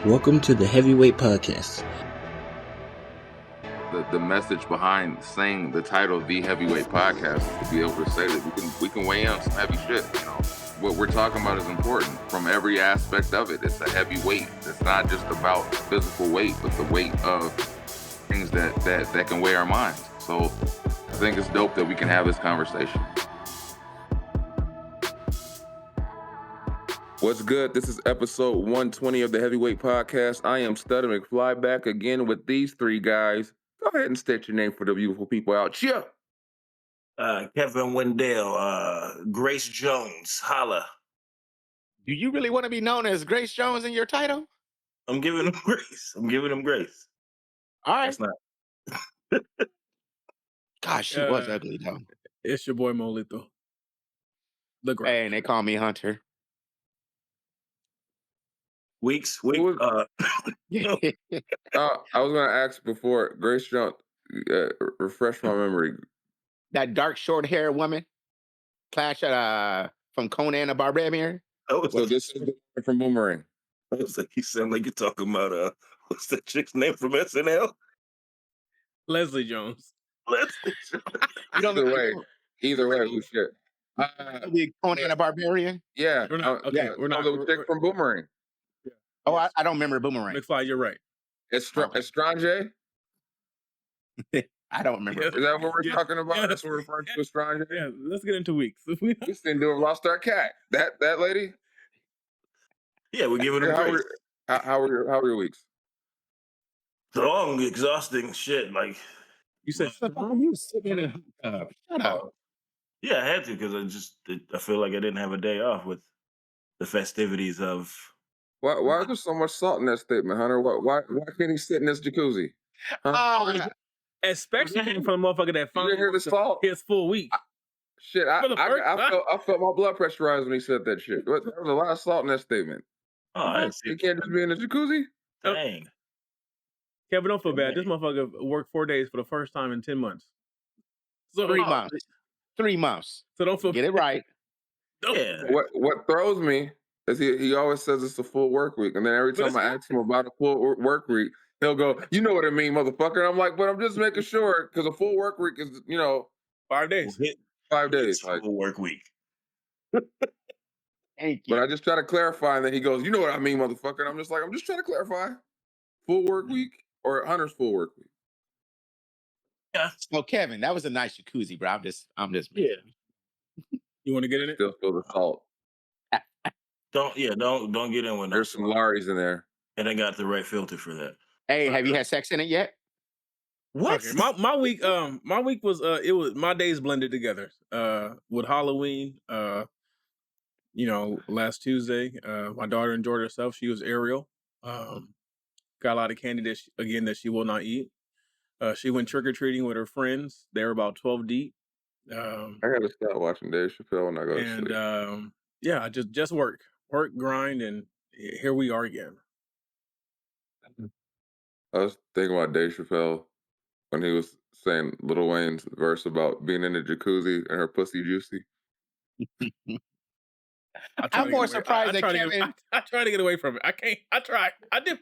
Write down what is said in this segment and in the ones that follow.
Welcome to the Heavyweight Podcast. The message behind saying the title The Heavyweight Podcast is to be able to say that we can weigh in on some heavy shit. You know, what we're talking about is important from every aspect of it. It's a heavy weight. It's not just about physical weight, but the weight of things that can weigh our minds. So I think it's dope that we can have this conversation. What's good? This is episode 120 of the Heavyweight Podcast. I am Stutter McFly back again with these three guys. Go ahead and state your name for the beautiful people out. Cheer! Kevin Wendell, Grace Jones, holla. Do you really want to be known as Grace Jones in your title? I'm giving him grace. All right. That's not. Gosh, she was ugly though. It's your boy Molito. The great. Hey, and they call me Hunter. Weeks. I was going to ask before, Grace Jones, refresh my memory. That dark, short-haired woman, Clash from Conan the Barbarian. So this is the one from Boomerang. I was like, you sound like you're talking about what's that chick's name from SNL? Leslie Jones. Either way, we should. Conan the Barbarian. Yeah. We're not. Okay, we're not. The chick from Boomerang. Oh, I don't remember Boomerang. McFly, you're right. Estrange? I don't remember. Is that what we're talking about? Yeah. That's what we're referring to Estrange? Yeah, let's get into weeks. We didn't do a lost our cat. That lady? Yeah, we're giving him grace. How were your weeks? Long, exhausting shit. Like You said You sitting in a shut up. yeah, I had to because I feel like I didn't have a day off with the festivities of. Why is there so much salt in that statement, Hunter? Why can't he sit in this jacuzzi? Huh? especially coming from a motherfucker that You found didn't hear the salt? his full week. Shit, I For the first time. felt my blood pressure rise when he said that shit. There was a lot of salt in that statement. Oh, I didn't see He it. can't just be in the jacuzzi? Dang. Kevin, don't feel bad. This motherfucker worked 4 days for the first time in 10 months. So 3 months. 3 months. So don't feel Get it right. Yeah. What throws me is he always says it's a full work week, and then every But time it's I ask him about a full work week, he'll go, "You know what I mean, motherfucker." And I'm like, "But I'm just making sure because a full work week is 5 days. 5 days." It's Like, a work week. Thank you. but I just try to clarify, and then he goes, "You know what I mean, motherfucker." And I'm just like, "I'm just trying to clarify, full work week or Hunter's full work week." So Kevin, that was a nice jacuzzi, bro. I'm just Yeah. You want to get in it? Still feel the salt. Don't get in with There's some Laries in there. And I got the right filter for that. Hey, have you had sex in it yet? What? Okay. My week was it was my days blended together. With Halloween, last Tuesday, my daughter enjoyed herself. She was Ariel. Got a lot of candy that she will not eat. She went trick-or-treating with her friends. They were about 12 deep. I gotta start watching Dave Chappelle when I go to sleep. And yeah, just work, grind, and here we are again. I was thinking about Dave Chappelle when he was saying Lil Wayne's verse about being in the jacuzzi and her pussy juicy. I'm more surprised that Kevin. I try to get away from it. I can't. I tried. I did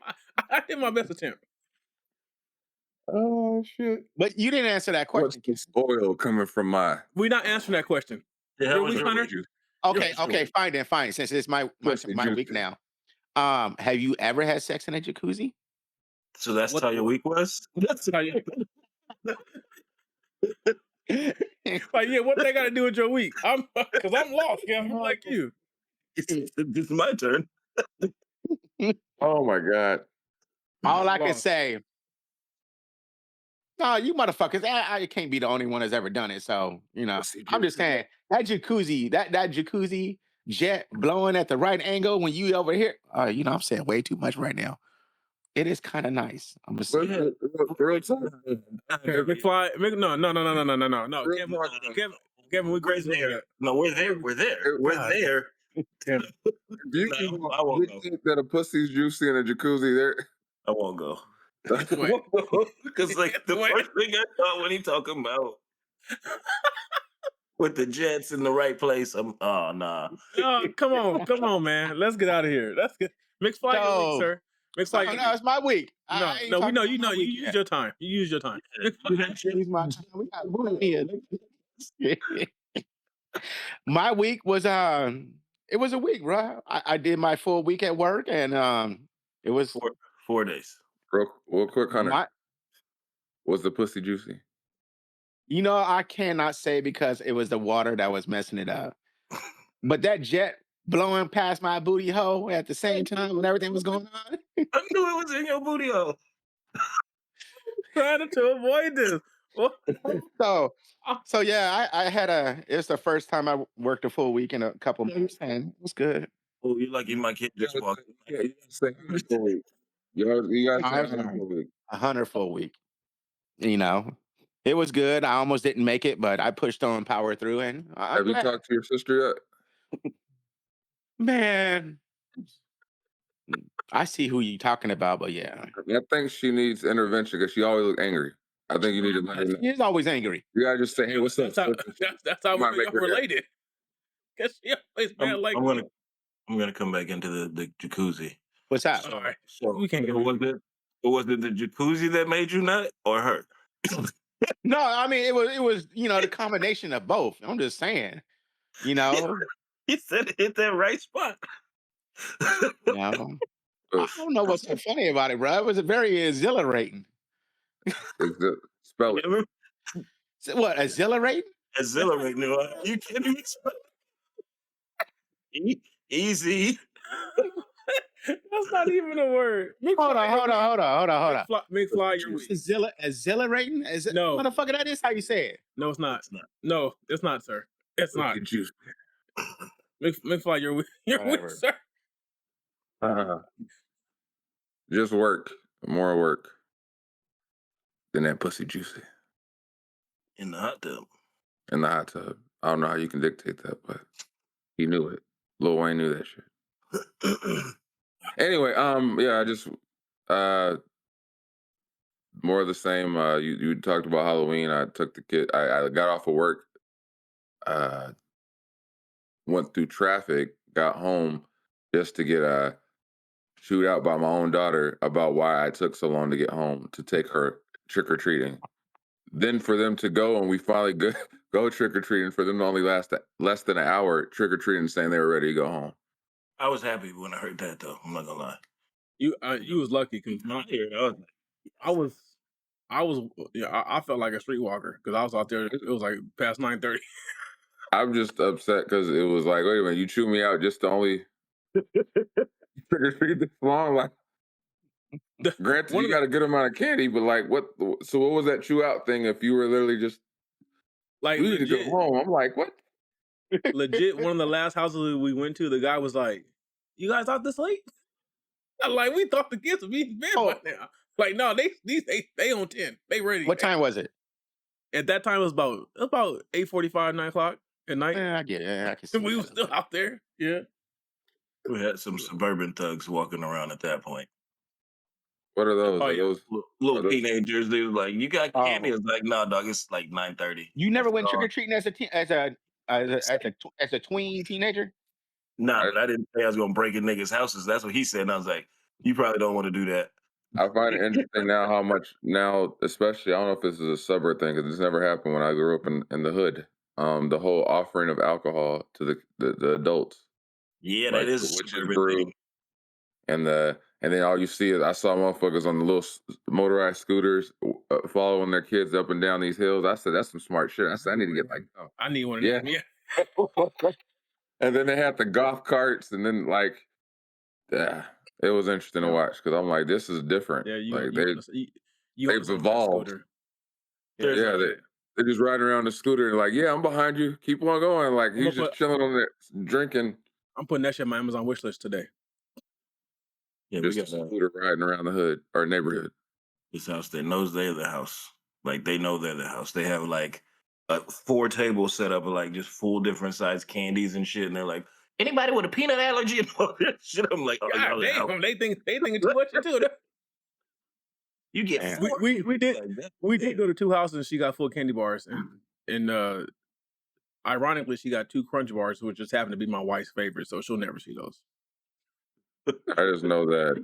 my best attempt. Oh shit! But you didn't answer that question. What's this oil coming from my? We're not answering that question. Yeah, Your how was week, your Hunter? week? Okay, fine. Since it's my week now. Have you ever had sex in a jacuzzi? So that's What- how your week was? That's how you. Like, yeah, what they got to do with your week? Because I'm lost. Yeah, I'm like you. It's my turn. Oh my god! All I can Lost. say, no, you motherfuckers, I can't be the only one that's ever done it. So, I'm just saying that jacuzzi, that jacuzzi jet blowing at the right angle when you over here, I'm saying way too much right now. It is kind of nice. I'm just saying. Real talk. McFly, no. Kevin, we We're crazy. there. No, we're there. We're God. there. Do you, No, I won't go. think that a pussy's juicy in a jacuzzi? There. I won't go. Wait. Because like the Wait. first thing I thought when he talking about with the jets in the right place, nah. Oh, come on, man. Let's get out of here. Let's get McFly, your week, So- sir. It's like no, it's my week. no, I ain't no. We talking know about you my know. You week use yet. your time. You use your time. Use my time. We got one here. My week was it was a week, bro. I did my full week at work, and it was 4 days. Real quick, Hunter. my. Was the pussy juicy? You know, I cannot say because it was the water that was messing it up. But that jet blowing past my booty hole at the same time when everything was going on. I knew it was in your booty hole. Trying to avoid this. So yeah, I had it's the first time I worked a full week in a couple months, and it was good. Oh, you lucky my kid just walked. Yeah, you gotta say 100 full week. You gotta say I'm 100 sorry. full week. 100 full week. You know, it was good. I almost didn't make it, but I pushed on, power through, and I'm Have you glad. talked to your sister yet? Man, I see who you talking about, but yeah, I think she needs intervention because she always looks angry. I think you need to let her know. she's always angry. You gotta just say, "Hey, what's up?" That's how Might we make are her happy. related. Cause she always been like. I'm gonna come back into the jacuzzi. What's up? All right. So We can't get was it the jacuzzi that made you nut or her? No, I mean it was the combination of both. I'm just saying, you know, He said it hit that right spot. you know. I don't know what's so funny about it, bro. It was very exhilarating. Spell it. What, exhilarating? Exhilarating. You kidding me? Easy. That's not even a word. Hold on. McFly, you're weak. Exhilarating? No. Motherfucker, that is how you say it. No, it's not. No, it's not, sir. It's not. Juice. McFly, you're weak. You're weak, Whatever. sir. Just work. More work than that pussy juicy. In the hot tub. In the hot tub. I don't know how you can dictate that, but he knew it. Lil Wayne knew that shit. Anyway, yeah, I just more of the same. You talked about Halloween. I took the kid. I got off of work. Went through traffic. Got home just to get chewed out by my own daughter about why I took so long to get home to take her trick or treating. Then for them to go and we finally go trick or treating, for them to only last less than an hour trick or treating, saying they were ready to go home. I was happy when I heard that though. I'm not gonna lie. You was lucky because I felt like a streetwalker because I was out there. It was like past 9:30. I'm just upset because it was like, wait a minute, you chew me out just to only trick or treat this long? Like, granted, you got a good amount of candy, but like, what? So what was that chew out thing? If you were literally just like, we need to go home, I'm like, what? Legit, one of the last houses we went to, the guy was like, "You guys out this late?" I'm like, we thought the kids would be in bed by now. Like, no, they on 10. They ready. What time was it? At that time, it was about 8:45, 9 o'clock at night. I get it. I can see. We were still out there. Yeah. We had some suburban thugs walking around at that point. What are those? Oh, Are yeah. those little teenagers? They was like, "You got candy?" It's like, "No, dog. It's like 9:30." You never went trick or treating as a tween teenager? Nah, but I didn't say I was gonna break in niggas' houses. That's what he said, and I was like, "You probably don't want to do that." I find it interesting now how much now, especially, I don't know if this is a suburb thing because this never happened when I grew up in the hood. The whole offering of alcohol to the adults. Yeah, like that is the a witch's suburban brew, thing. and then all you see is I saw motherfuckers on the little motorized scooters following their kids up and down these hills. I said, that's some smart shit. I said, I need to get like, oh. I need one of Yeah. them. Yeah. And then they had the golf carts, and then like, it was interesting to watch because I'm like, this is different. Yeah, they've evolved. Yeah, they're just riding around the scooter and like, yeah, I'm behind you. Keep on going. Like he's just chilling on there drinking. I'm putting that shit on my Amazon wish list today. Yeah, just we got a scooter riding around the hood or neighborhood. This house that knows they're the house. Like they know they're the house. They have like 4 tables set up with like just full different size candies and shit. And they're like, anybody with a peanut allergy and all that shit. I'm like, oh, God damn, they think too much into it. You get we did go to 2 houses and she got full candy bars and ironically she got 2 crunch bars, which just happened to be my wife's favorite, so she'll never see those. I just know that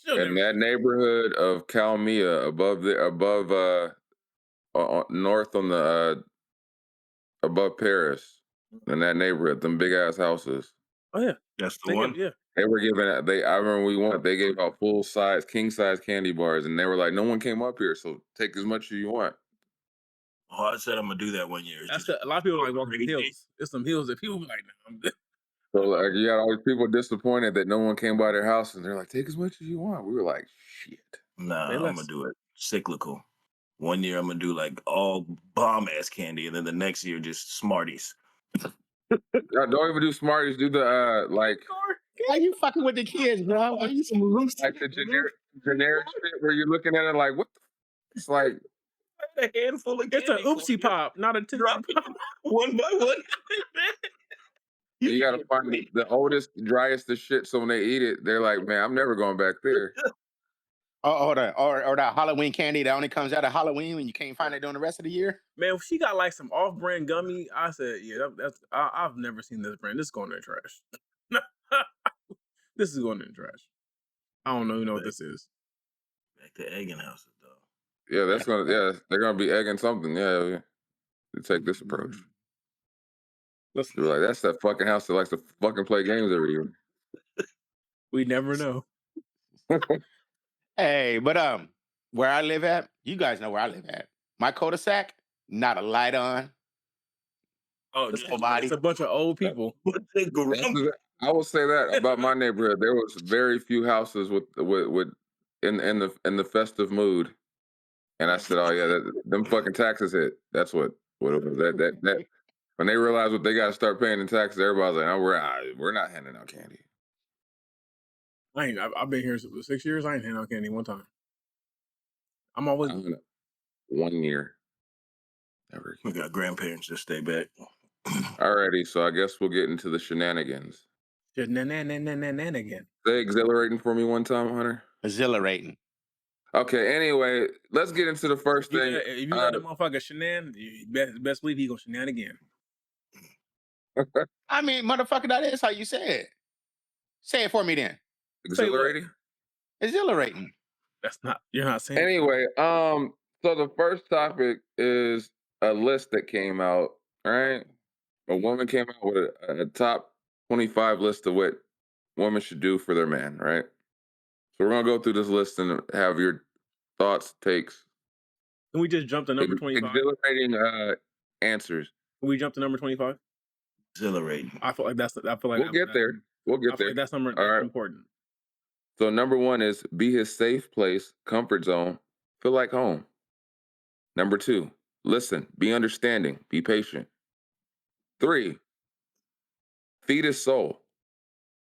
In that neighborhood of Calmia, above north on the above Paris, in that neighborhood, them big ass houses. Oh yeah, That's the one. yeah. They were giving out. I remember we went. They gave out full size, king size candy bars, and they were like, "No one came up here, so take as much as you want." Oh, I said I'm gonna do that one year. That's a lot of people like walking hills. There's some hills that people be like, "No, I'm good." So like, you got all these people disappointed that no one came by their house, and they're like, "Take as much as you want." We were like, "Shit." Nah, Say I'm less. gonna do it cyclical. One year I'm gonna do like all bomb ass candy, and then the next year just Smarties. No, don't even do Smarties. Do the like Why you fucking with the kids, bro? Why you like the generic shit where you're looking at it like, what the it's like A handful of It's an oopsie pop, not a tootsie Drop pop. one by one. you gotta find the oldest, driest of shit, so when they eat it, they're like, "Man, I'm never going back there." or that Halloween candy that only comes out at Halloween when you can't find it during the rest of the year? Man, if she got like some off-brand gummy, I said, yeah, I've never seen this brand. This is going in the trash. This is going in the trash. I don't know what this is. Back to egging houses though. Yeah, they're gonna be egging something. Yeah, to take this approach. Listen, You're like, that's that fucking house that likes to fucking play games every year. we never know. Hey, but where I live at, you guys know where I live at. My cul-de-sac, not a light on. Oh, It's nobody. a bunch of old people. I will say that about my neighborhood. There was very few houses with in the festive mood, and I said, "Oh yeah, them fucking taxes hit." That's what it was. That when they realized what they got to start paying in taxes, everybody's like, "Oh, we're not handing out candy." I've been here 6 years. I ain't handing out candy one time. I'm always 1 year. Never. We got grandparents that stay back. Alrighty, so I guess we'll get into the shenanigans. again. Say exhilarating for me one time, Hunter. Exhilarating. Okay, anyway, let's get into the first thing. If you got a motherfucker shenan, you best believe he gonna shenan again. I mean, motherfucker, that is how you say it. Say it for me then. Exhilarating? Exhilarating. You're not saying. Anyway, so the first topic is a list that came out, right? A woman came out with a top 25 list of what women should do for their man, right? So we're gonna go through this list and have your thoughts, takes. Can we just jump to number 25? Exhilarating answers. Can we jump to number 25? Exhilarating. I feel like We'll get there. We'll get there. Like that's number All right. important. So number 1 is be his safe place, comfort zone, feel like home. Number 2, listen, be understanding, be patient. 3, feed his soul.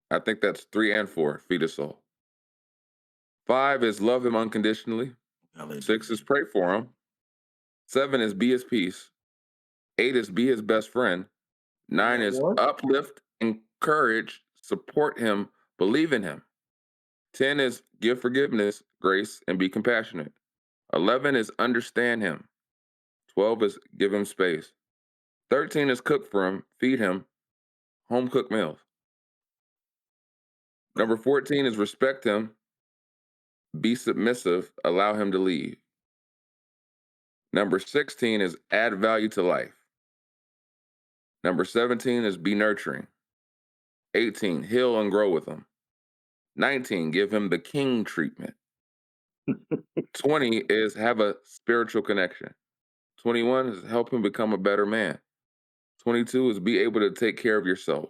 I think that's 3 and 4, feed his soul. 5 is love him unconditionally. 6 is pray for him. 7 is be his peace. 8 is be his best friend. 9 is uplift, encourage, support him, believe in him. 10 is give forgiveness, grace, and be compassionate. 11 is understand him. 12 is give him space. 13 is cook for him, feed him, home cooked meals. Number 14 is respect him, be submissive, allow him to lead. Number 16 is add value to life. Number 17 is be nurturing. 18, heal and grow with him. 19, give him the king treatment. 20 is have a spiritual connection. 21 is help him become a better man. 22 is be able to take care of yourself.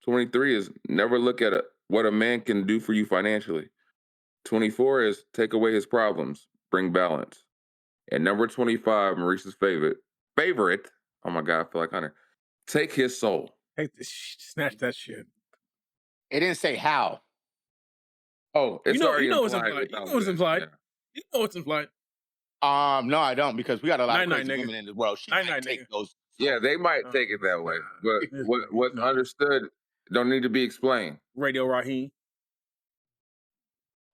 23 is never look at what a man can do for you financially. 24 is take away his problems, bring balance. And number 25, Maurice's favorite, oh my God, I feel like Hunter, take his soul. Snatch that shit. It didn't say how. Oh, it's already what's implied. implied. You know what's implied. Yeah. You know what's implied. No, I don't, because we got a lot of crazy nigga. women in this world. She might take nigga. those. Yeah, they might take it that way, but what's understood don't need to be explained. Radio Raheem.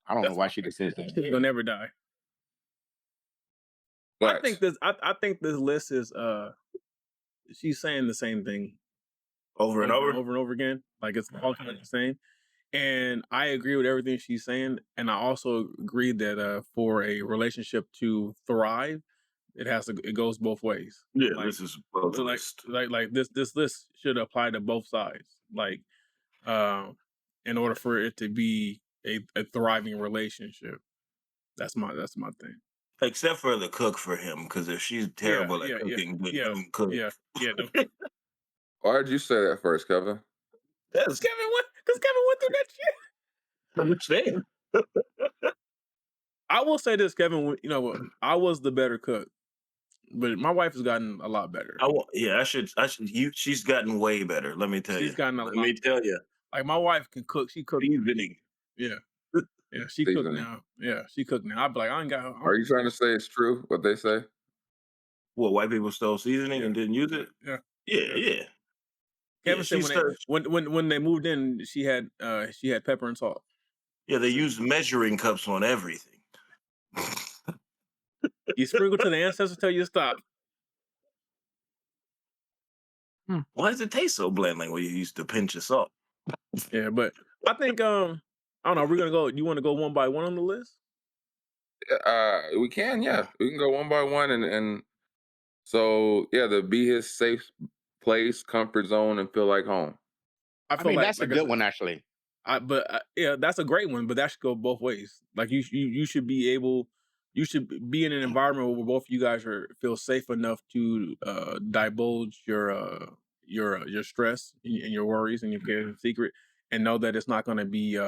I don't know why she just says that. He'll never die. But I think this list is she's saying the same thing over and over again. Like it's all kind of the same. And I agree with everything she's saying. And I also agree that for a relationship to thrive, it goes both ways. Yeah, Like, this is both like, list. this list should apply to both sides. Like, in order for it to be a thriving relationship. That's my thing. Except for the cook for him, because if she's terrible at cooking, then don't cook. Yeah. Why did you say that first, Kevin? Because Kevin went through that shit. Understand? I will say this, Kevin. You know, I was the better cook, but my wife has gotten a lot better. I should. She's gotten way better. Let me tell you. She's gotten a Let lot. me tell you. Like my wife can cook. She cooks. Seasoning. Yeah. Yeah, she cooked now. Yeah, she cooked now. I'd be like, I ain't got. Are you trying to say it's true what they say? What, white people stole seasoning and didn't use it? Yeah. Yeah. Kevin said when they moved in, she had pepper and salt. Yeah, they used measuring cups on everything. You sprinkle to the ancestors till you stop. Why does it taste so bland? Like when you used to pinch of salt. Yeah, but I think I don't know. We're gonna go. You want to go one by one on the list? We can, yeah. We can go one by one, and so yeah, the be his safe place, comfort zone, and feel like home. I I feel mean, like that's a good one, actually. yeah, that's a great one. But that should go both ways. Like you should be able. You should be in an environment where both of you guys feel safe enough to divulge your stress and your worries and your cares in secret, and know that it's not going to be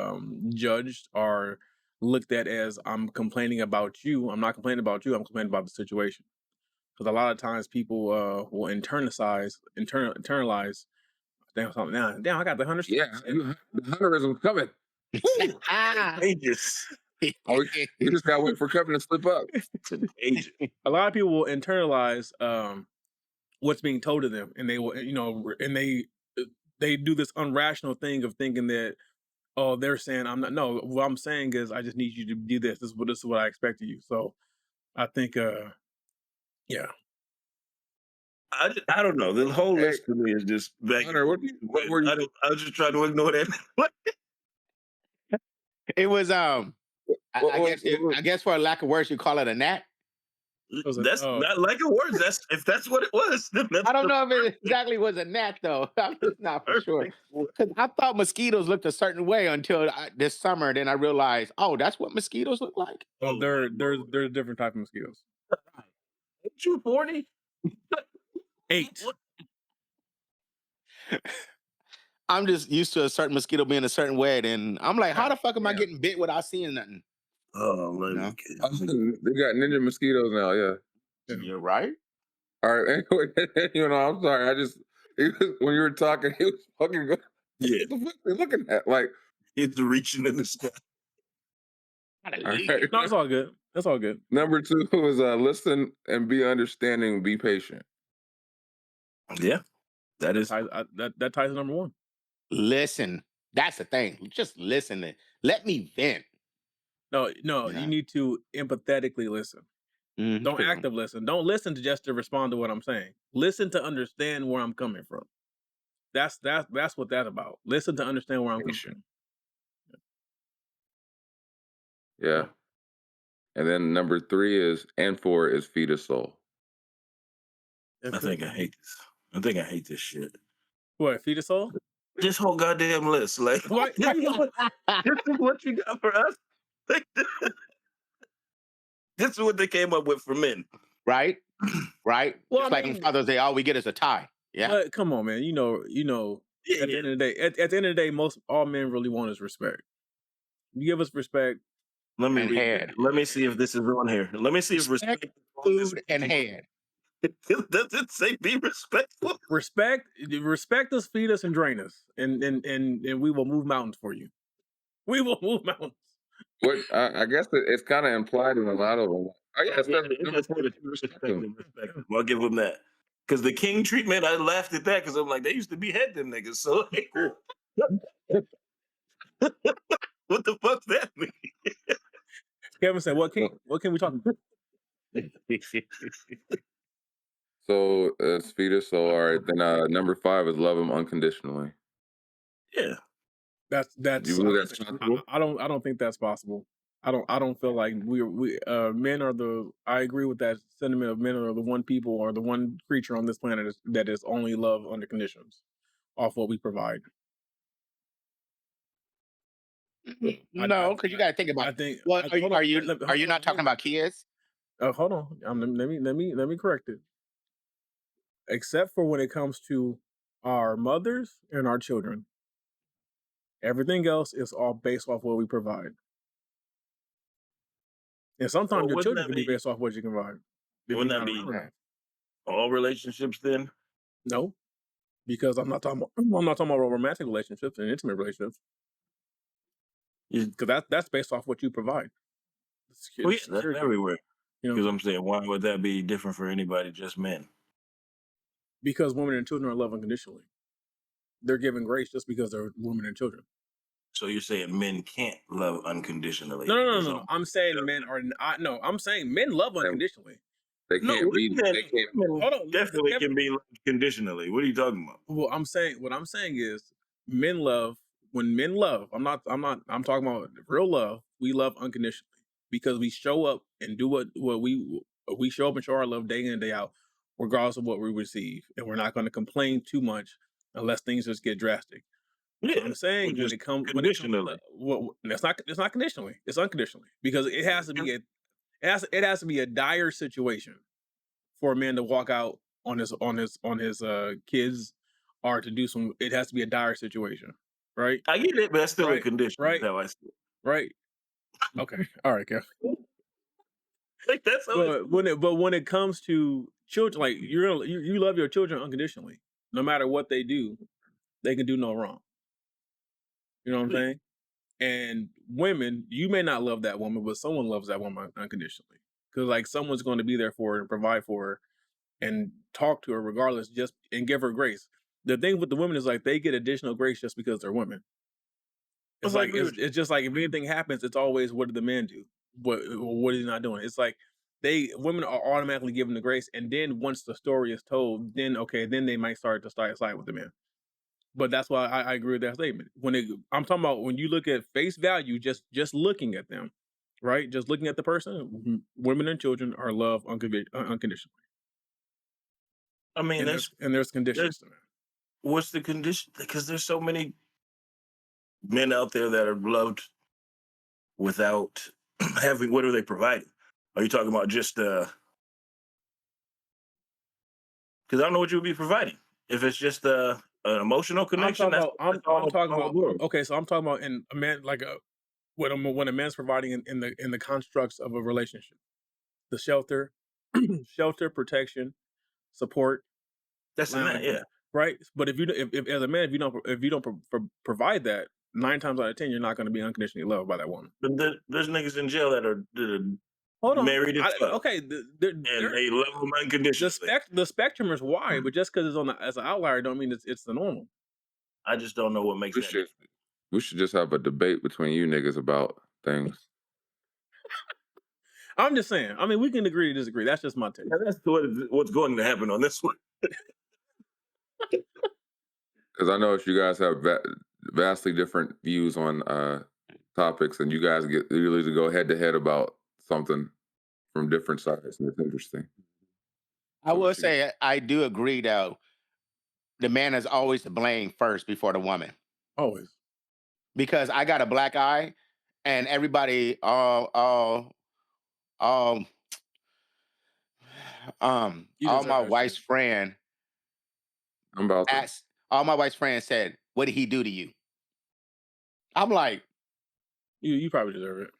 judged or looked at as I'm complaining about you. I'm not complaining about you. I'm complaining about the situation. Because a lot of times people will internalize. Damn, I got the 100. Yeah, the Hunter-isms coming. Ages. You just gotta wait for Kevin to slip up. Ages. A lot of people will internalize what's being told to them, and they will, and they do this irrational thing of thinking that, oh, they're saying I'm not. No, what I'm saying is I just need you to do this. This is what I expect of you. So I think, yeah. I don't know. The whole list to me is just back. Hunter, what were you? I was just trying to ignore that. It was I guess for a lack of words, you call it a gnat. That's not like a word. If that's what it was. I don't know if it exactly was a gnat though. I'm just not for sure. Because I thought mosquitoes looked a certain way until this summer. Then I realized, oh, that's what mosquitoes look like. Well, there's a different type of mosquitoes. Ain't you 40? 8. I'm just used to a certain mosquito being a certain way, and I'm like, how the fuck am I getting bit without seeing nothing? Oh, they got ninja mosquitoes now. Yeah, you're right. All right. Anyway, I'm sorry. When you were talking, he was fucking good. Yeah, what the fuck are you looking at? Like it's reaching in the sky. All right. No, it's all good. That's all good. Number 2 was listen and be understanding, be patient. Yeah, that is that ties to number 1. Listen, that's the thing. Just listen. Let me vent. No, you need to empathetically listen. Don't active listen. Don't listen just to respond to what I'm saying. Listen to understand where I'm coming from. That's what that's about. Listen to understand where I'm coming from. Yeah. And then number 3 is, and 4 is feed a soul. I think I hate this. I think I hate this shit. What, feed a soul? This whole goddamn list. Like, what? This is what you got for us? This is what they came up with for men. Right? Right? Well, it's like on Father's Day, all we get is a tie. Yeah. Come on, man. At the end of the day, all men really want is respect. You give us respect. Let me see if this is on here. Let me see if respect, food, and head. Does it say be respectful? Respect us, feed us, and drain us, and we will move mountains for you. We will move mountains. What I guess it's kind of implied in a lot of them. I'll give them that. Because the king treatment, I laughed at that because I'm like, they used to behead them niggas. So what the fuck that mean? Kevin said, "What can we talk about?" So it's feed us soul. All right. Then number 5 is love him unconditionally. Yeah. You believe that's possible? I don't think that's possible. I don't feel like we men are the. I agree with that sentiment of men are the one people or the one creature on this planet that is only love under conditions, off what we provide. No, because you got to think about. I think. What Hold are on, you? let- Are you hold on, not talking about kids? hold on. Let me correct it. Except for when it comes to our mothers and our children, everything else is all based off what we provide. And sometimes Well, your wouldn't children that can be be based off what you can provide. If wouldn't you're that not be around enough. all relationships then? No, because I'm not talking about romantic relationships and intimate relationships. You, Because that's based off what you provide. well, yeah, that's Security, everywhere. you know, Because I'm saying, why would that be different for anybody, just men? because women and children are loved unconditionally. They're given grace just because they're women and children. So you're saying men can't love unconditionally? No. I'm saying men are. No, I'm saying men love unconditionally. They No, can't be. women, They can't. women Hold on, definitely Kevin. can be loved conditionally. What are you talking about? Well, what I'm saying is men love when men love. I'm talking about real love. We love unconditionally because we show up and do what we show up and show our love day in and day out, regardless of what we receive, and we're not going to complain too much unless things just get drastic. Yeah, I'm saying just when it comes conditionally. it's not conditionally. It's unconditionally because it has to be it has to be a dire situation for a man to walk out on his kids or to do some. It has to be a dire situation, right? I get it, but that's still a Right, condition. right, That's how I see it. right. Okay, all right, Kev. Like that's how it's But when it comes to children, like you love your children unconditionally, no matter what they do, they can do no wrong. You know what I'm saying? And women, you may not love that woman, but someone loves that woman unconditionally. Because like someone's going to be there for her and provide for her and talk to her regardless, just and give her grace. The thing with the women is like they get additional grace just because they're women. It's I like agree with you. it's just like if anything happens, it's always what did the man do? What is he not doing? It's like women are automatically given the grace, and then once the story is told, then okay, then they might start to side with the man. But that's why I agree with that statement. I'm talking about when you look at face value, just looking at them, right? Just looking at the person, women and children are loved unconditionally. I mean, And there's conditions to that. what's the condition? Because there's so many men out there that are loved without having. What are they providing? Are you talking about just? Because I don't know what you would be providing. If it's just an emotional connection, I'm talking about. good. Okay, so I'm talking about in a man like when a man's providing in the constructs of a relationship, the shelter, shelter, protection, support, That's a man, yeah. right? But if as a man if you don't provide that, 9 times out of 10 you're not going to be unconditionally loved by that woman. But there's niggas in jail that are Hold on, married as fuck, okay, and they love them unconditionally. the spectrum is wide, but just because it's on as an outlier don't mean it's the normal. I just don't know what makes that. We should just have a debate between you niggas about things. I'm just saying. I mean, we can agree to disagree. That's just my take. Yeah, that's what's going to happen on this one. Because I know if you guys have vastly different views on topics, and you guys get really to go head to head about something from different sides, and it's interesting. I will say I do agree though. The man is always to blame first before the woman. Always. Because I got a black eye, and everybody all my wife's friend asked, all my wife's friends said, "What did he do to you?" I'm like, you probably deserve it.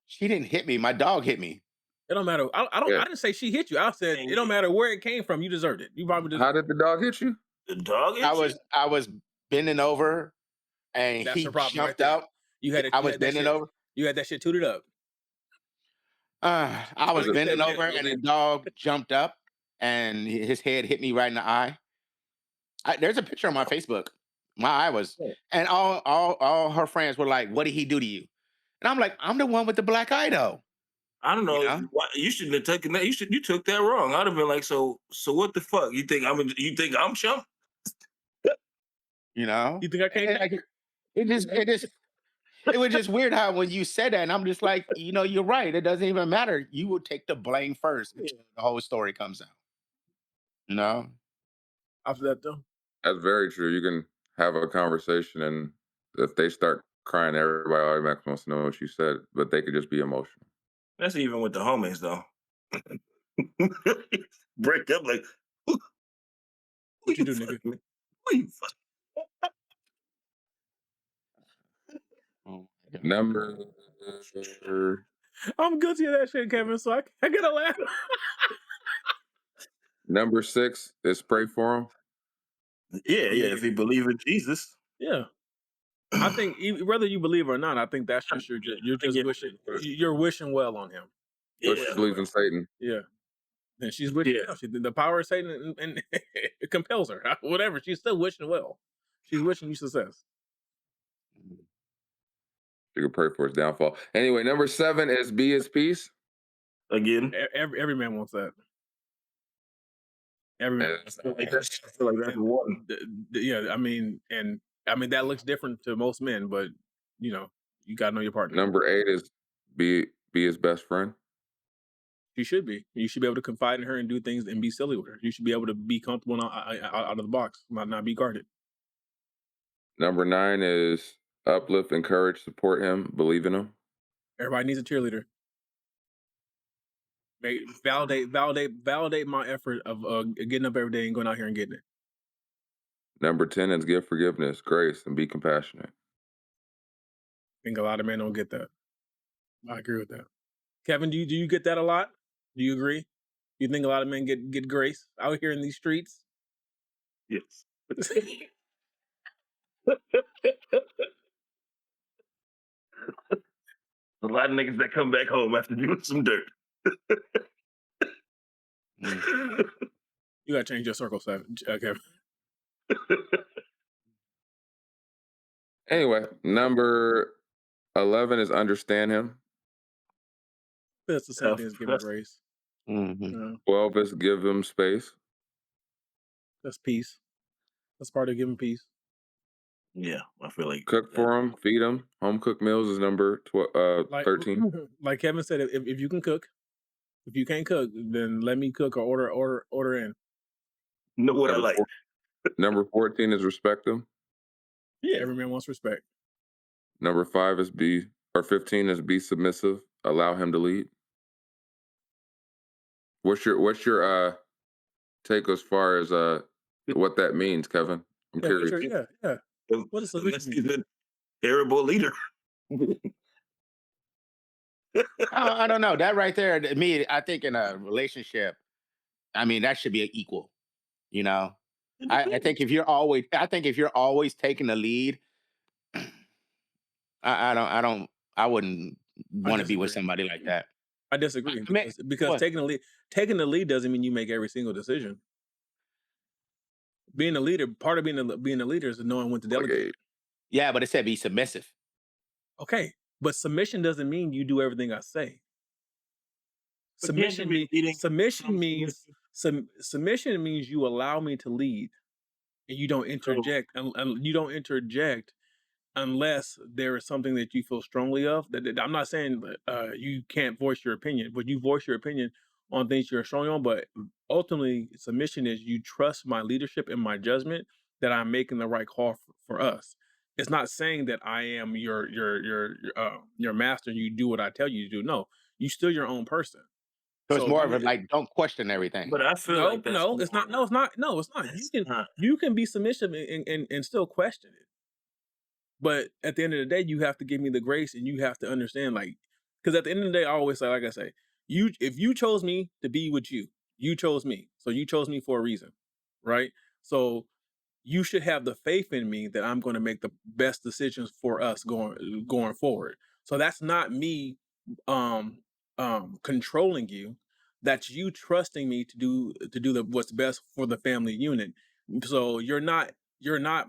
She didn't hit me. My dog hit me. It don't matter. I didn't say she hit you. I said it don't matter where it came from. You deserved it. You probably deserved. How did the dog hit you? The dog hit you? I was bending over, and That's he your problem jumped right out. I was bending over. You had that shit tooted up. I was bending over, and the dog jumped up, and his head hit me right in the eye. There's a picture on my Facebook. My eye was, and all her friends were like, "What did he do to you?" And I'm like, "I'm the one with the black eye, though." I don't know. You shouldn't have taken that. You took that wrong. I'd have been like, so what the fuck? You think I'm chump? You know? You think I can't? it was just weird how when you said that, and I'm just like, you're right. It doesn't even matter. You will take the blame first until the whole story comes out. You know? After that, though, That's very true. You can have a conversation, and if they start crying, everybody automatically wants to know what you said, but they could just be emotional. That's even with the homies, though. Break up like, who what you do, fucking nigga? with? Who you fucking? Oh my God. Number I'm guilty of that shit, Kevin. So I gotta laugh. number 6 is pray for him. Yeah, if he believe in Jesus. Yeah. I think whether you believe or not, I think that's just you're just Yeah. you're wishing well on him. But she believes in Satan. Yeah. And she's wishing well. The power of Satan and it compels her. Whatever. She's still wishing well. She's wishing you success. You can pray for his downfall. Anyway, number 7 is be his peace. Again. Every man wants that. Every man. I feel like that's one. Yeah, I mean that looks different to most men, but you gotta know your partner. Number 8 is be his best friend. You should be. You should be able to confide in her and do things and be silly with her. You should be able to be comfortable out of the box, not be guarded. Number 9 is uplift, encourage, support him, believe in him. Everybody needs a cheerleader. Validate my effort of getting up every day and going out here and getting it. Number 10 is give forgiveness, grace, and be compassionate. I think a lot of men don't get that. I agree with that. Kevin, do you get that a lot? Do you agree? You think a lot of men get grace out here in these streets? Yes. A lot of niggas that come back home after doing some dirt. You gotta change your circle, Kevin. Anyway, number 11 is understand him. That's the same thing as giving grace. 12 is give him space. That's peace. That's part of giving peace. Yeah, I feel like Cook for him, feed him. Home cooked meals is number 13. Like Kevin said, if you can cook, if you can't cook, then let me cook or order in. Know what I like. Number 14 is respect him. Yeah, every man wants respect. Number 15 is be submissive. Allow him to lead. What's your take as far as what that means, Kevin? I'm curious. Yeah. What is he's a terrible leader. I don't know. That right there, to me, I think in a relationship, I mean, that should be equal. I think if you're always taking the lead, I wouldn't want to be with somebody like that. I disagree because taking the lead doesn't mean you make every single decision. Being a leader, part of being a leader is knowing when to delegate. Okay. Yeah, but it said be submissive. Okay, but submission doesn't mean you do everything I say. Submission means you allow me to lead, and you don't interject. And you don't interject unless there is something that you feel strongly of. That I'm not saying you can't voice your opinion, but you voice your opinion on things you're strong on. But ultimately, submission is you trust my leadership and my judgment that I'm making the right call for us. It's not saying that I am your master and you do what I tell you to do. No, you still your own person. So it's more of a like, don't question everything. But I feel like it's not. No, it's not. You can be submissive and still question it. But at the end of the day, you have to give me the grace, and you have to understand, because at the end of the day, I always say, like I say, if you chose me to be with you, you chose me. So you chose me for a reason, right? So you should have the faith in me that I'm going to make the best decisions for us going forward. So that's not me controlling you. That's you trusting me to do what's best for the family unit. So you're not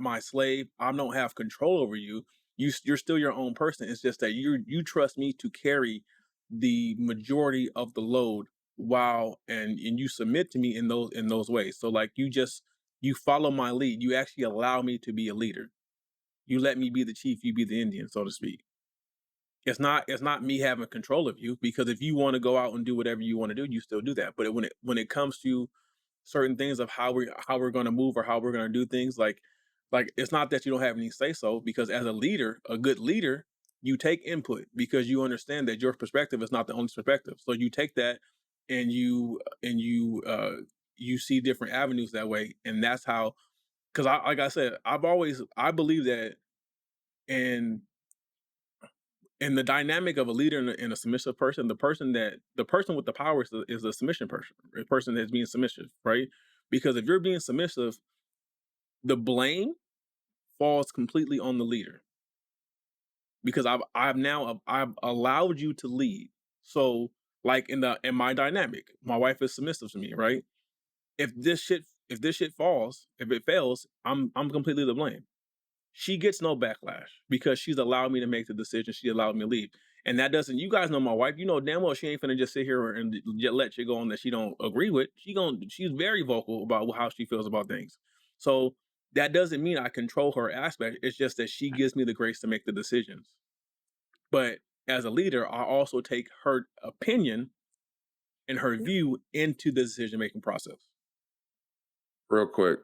my slave. I don't have control over you. You're still your own person. It's just that you trust me to carry the majority of the load and you submit to me in those ways. So like you follow my lead. You actually allow me to be a leader. You let me be the chief, you be the Indian, so to speak. It's not me having control of you, because if you want to go out and do whatever you want to do, you still do that. But when it comes to certain things of how we're going to move or how we're going to do things, like it's not that you don't have any say so, because as a leader, a good leader, you take input because you understand that your perspective is not the only perspective. So you take that and you see different avenues that way, and that's how. Because like I said, I believe that in the dynamic of a leader and a submissive person, the person with the power is the submission person, the person that's being submissive, right? Because if you're being submissive, the blame falls completely on the leader, because I've allowed you to lead. So like in my dynamic, my wife is submissive to me, right? If this shit falls, if it fails, I'm completely to blame. She gets no backlash because she's allowed me to make the decision. She allowed me to leave. And that doesn't, you guys know my wife, you know damn well she ain't finna just sit here and let shit go on that she don't agree with. She's very vocal about how she feels about things. So that doesn't mean I control her aspect. It's just that she gives me the grace to make the decisions. But as a leader, I also take her opinion and her view into the decision-making process. Real quick,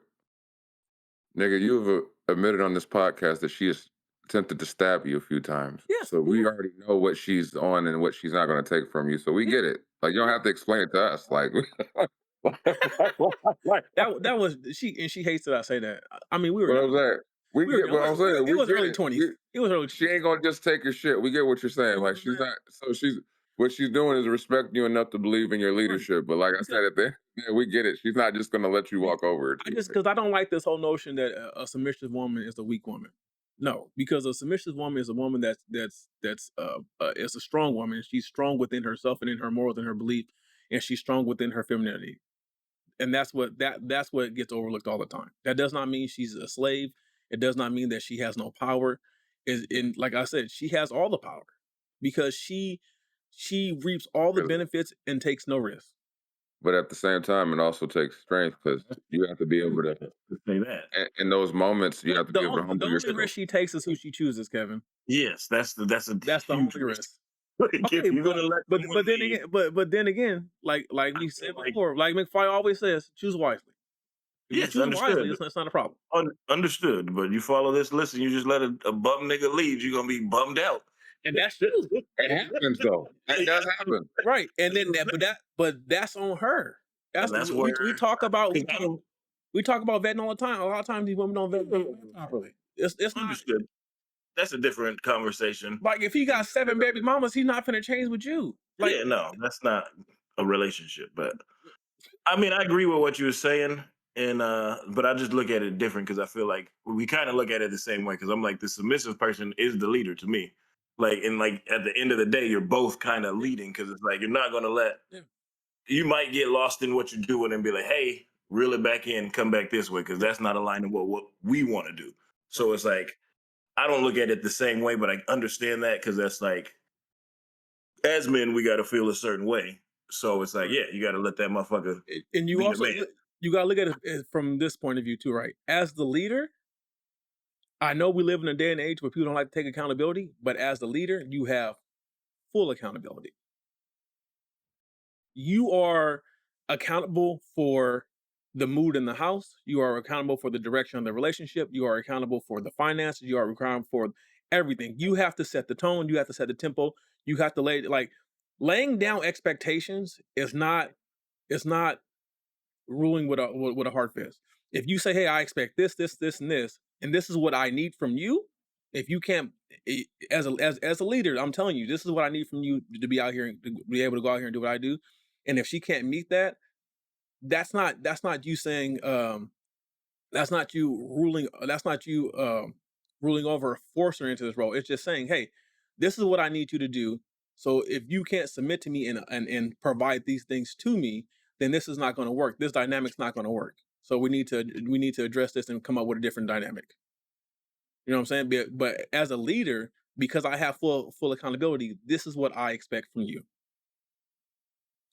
nigga, you've admitted on this podcast that she has attempted to stab you a few times. Yeah, So we already know what she's on and what she's not going to take from you. So we get it. Like, you don't have to explain it to us. Like, that was she hates that I say that. I mean, we were what I'm saying. We get what I'm saying. it was We get early it. 20s. It was early. She ain't gonna just take your shit. We get what you're saying. Like, she's not. So what she's doing is respecting you enough to believe in your leadership. But like I said, we get it. She's not just gonna let you walk over it. Because I don't like this whole notion that a submissive woman is a weak woman. No, because a submissive woman is a woman that's is a strong woman. She's strong within herself and in her morals and her belief, and she's strong within her femininity. And that's what gets overlooked all the time. That does not mean she's a slave. It does not mean that she has no power. Like I said, she has all the power because she reaps all the benefits and takes no risk. But at the same time, it also takes strength because you have to be able to say that. In those moments, you have to be able to humble yourself. The only risk she takes is who she chooses, Kevin. Yes, that's the only risk. Okay, you're gonna let but then again, like we said before, like McFly always says, choose wisely. If yes, you choose understood. wisely, it's not a problem. Understood. But you follow this list and you just let a bum nigga lead, you're gonna be bummed out. And that's true. It happens though. That does happen. Right. And then but that's on her. That's where we talk about we talk about vetting all the time. A lot of times these women don't vet properly. It's understood. That's a different conversation. Like if he got 7 baby mamas, he's not finna change with you. Like, yeah, no, that's not a relationship. But I mean, I agree with what you were saying, and but I just look at it different because I feel like we kind of look at it the same way. Because I'm like, the submissive person is the leader to me. Like, and like at the end of the day, you're both kind of leading because it's like you're not gonna let. Yeah. You might get lost in what you're doing and be like, hey, reel it back in, come back this way, because that's not aligning with what we want to do. So it's like, I don't look at it the same way, but I understand that because that's like, as men, we got to feel a certain way. So it's like, yeah, you got to let that motherfucker. And you also, you got to look at it from this point of view too, right? As the leader, I know we live in a day and age where people don't like to take accountability, but as the leader, you have full accountability. You are accountable for the mood in the house. You are accountable for the direction of the relationship. You are accountable for the finances. You are accountable for everything. You have to set the tone. You have to set the tempo. You have to laying down expectations is not ruling with a hard fist. If you say, hey, I expect this, and this, and this is what I need from you. If you can't, as a leader, I'm telling you, this is what I need from you to be out here and to be able to go out here and do what I do. And if she can't meet that, that's not you saying, that's not you ruling over or forcing her into this role. It's just saying, hey, this is what I need you to do. So if you can't submit to me and provide these things to me, then this is not going to work. This dynamic's not going to work. So we need to address this and come up with a different dynamic. You know what I'm saying? But as a leader, because I have full accountability, this is what I expect from you.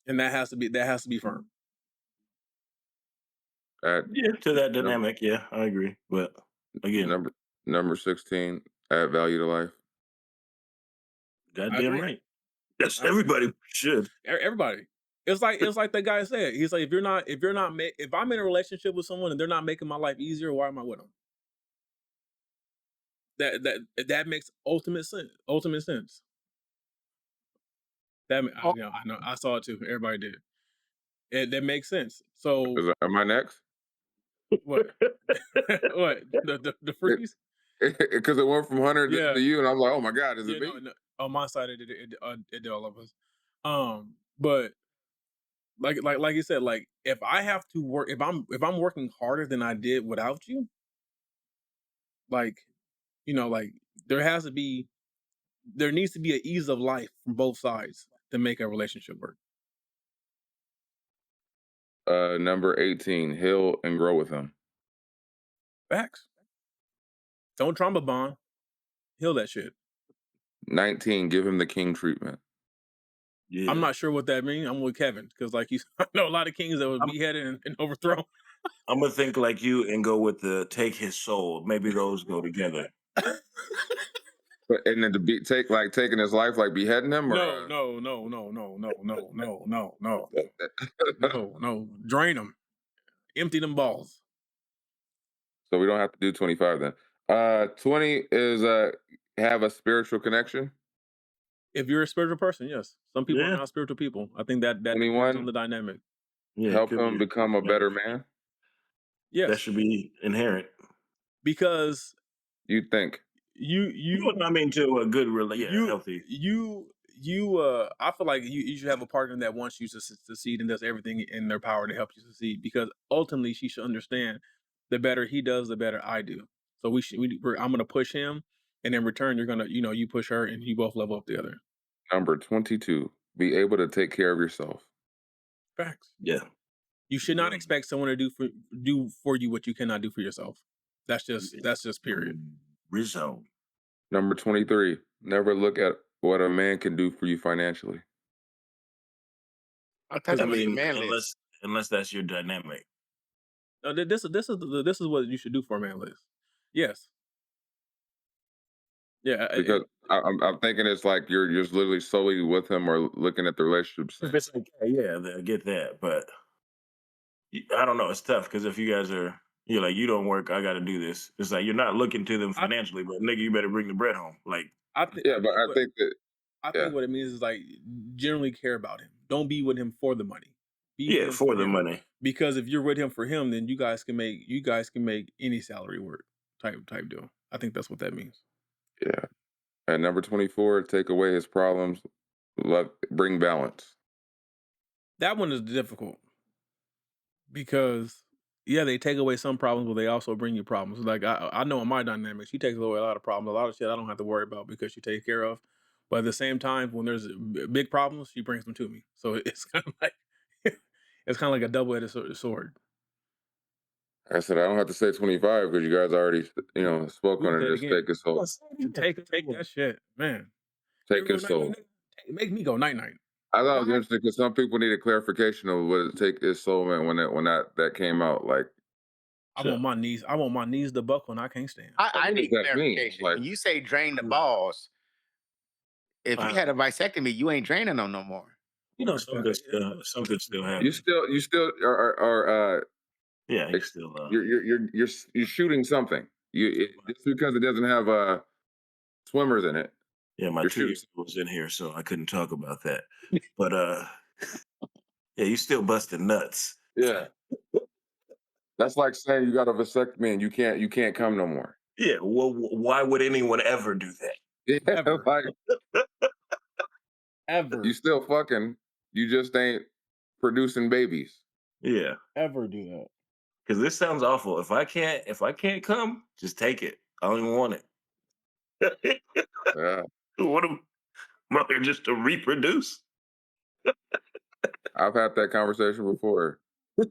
And that has to be firm. Yeah, to that dynamic, yeah, I agree. But again, Number 16, add value to life. Goddamn agree. right. That's I agree. everybody should. Everybody. It's like the guy said. He's like, if I'm in a relationship with someone and they're not making my life easier, why am I with them? That makes ultimate sense. Ultimate sense. That Oh, I know I saw it too. Everybody did. That makes sense. So Am I next? what? What? The freeze? Because it went from Hunter Yeah. to you, and I'm like, oh my God, is Yeah. it me? No. On my side, it did all of us. But like you said, like if I have to work, if I'm working harder than I did without you, like like there needs to be an ease of life from both sides to make a relationship work. Number 18, heal and grow with him. Facts. Don't trauma bond. Heal that shit. 19, give him the king treatment. Yeah. I'm not sure what that means. I'm with Kevin because I know a lot of kings that would beheaded and overthrown. I'm gonna think like you and go with the take his soul. Maybe those go together. But and then taking his life, like beheading him, or No. No. Drain them. Empty them balls. So we don't have to do 25 then. 20 is have a spiritual connection. If you're a spiritual person, yes. Some people are Yeah. not spiritual people. I think that depends 21, on the dynamic. Yeah. help him become a better man. Yes. That should be inherent. Because You think? I mean, to a good healthy. I feel like you should have a partner that wants you to succeed and does everything in their power to help you succeed, because ultimately she should understand the better he does, the better I do. So I'm going to push him, and in return you're going to you push her, and you both level up together. Number 22, be able to take care of yourself. Facts. Yeah. You should not expect someone to do for you what you cannot do for yourself. That's just period. Rizzo. Number 23, never look at what a man can do for you financially. I thought that was the man unless list. unless that's your dynamic. No, this is what you should do for a man list. Yes. Yeah. Because I'm thinking it's like you're just literally solely with him or looking at the relationship. If it's okay, yeah, I get that, but I don't know. It's tough because if you guys are, you're like, you don't work, I got to do this. It's like you're not looking to them financially, but nigga, you better bring the bread home. Like, I think what it means is like generally care about him. Don't be with him for the money. Be with him for the him. money. Because if you're with him for him, then you guys can make any salary work type deal. I think that's what that means. Yeah. And number 24, take away his problems, bring balance. That one is difficult because they take away some problems, but they also bring you problems. Like I know in my dynamic, she takes away a lot of problems, a lot of shit I don't have to worry about because she takes care of. But at the same time, when there's big problems, she brings them to me. So it's kind of like a double-edged sword. I said I don't have to say 25 because you guys already spoke on it. Just take his soul. Take that shit, man. Take his soul. Make me go night. I thought it was interesting because some people need a clarification of what it take his soul meant when that came out. Like, I want my knees to buckle, and I can't stand. I need does that mean? clarification. Like- When you say drain the balls, if you had a vasectomy, you ain't draining them no more. Something still happens. You still are Yeah, you still. you're shooting something. Just because it doesn't have swimmers in it. Yeah, my You're 2 years was in here, so I couldn't talk about that. But yeah, you still busting nuts. Yeah. That's like saying you got a vasectomy and you can't come no more. Yeah, well, why would anyone ever do that? Yeah, Ever. like Ever you still fucking, you just ain't producing babies. Yeah, ever do that? because this sounds awful. If I can't come, just take it. I don't even want it. Yeah. What am mother just to reproduce? I've had that conversation before. And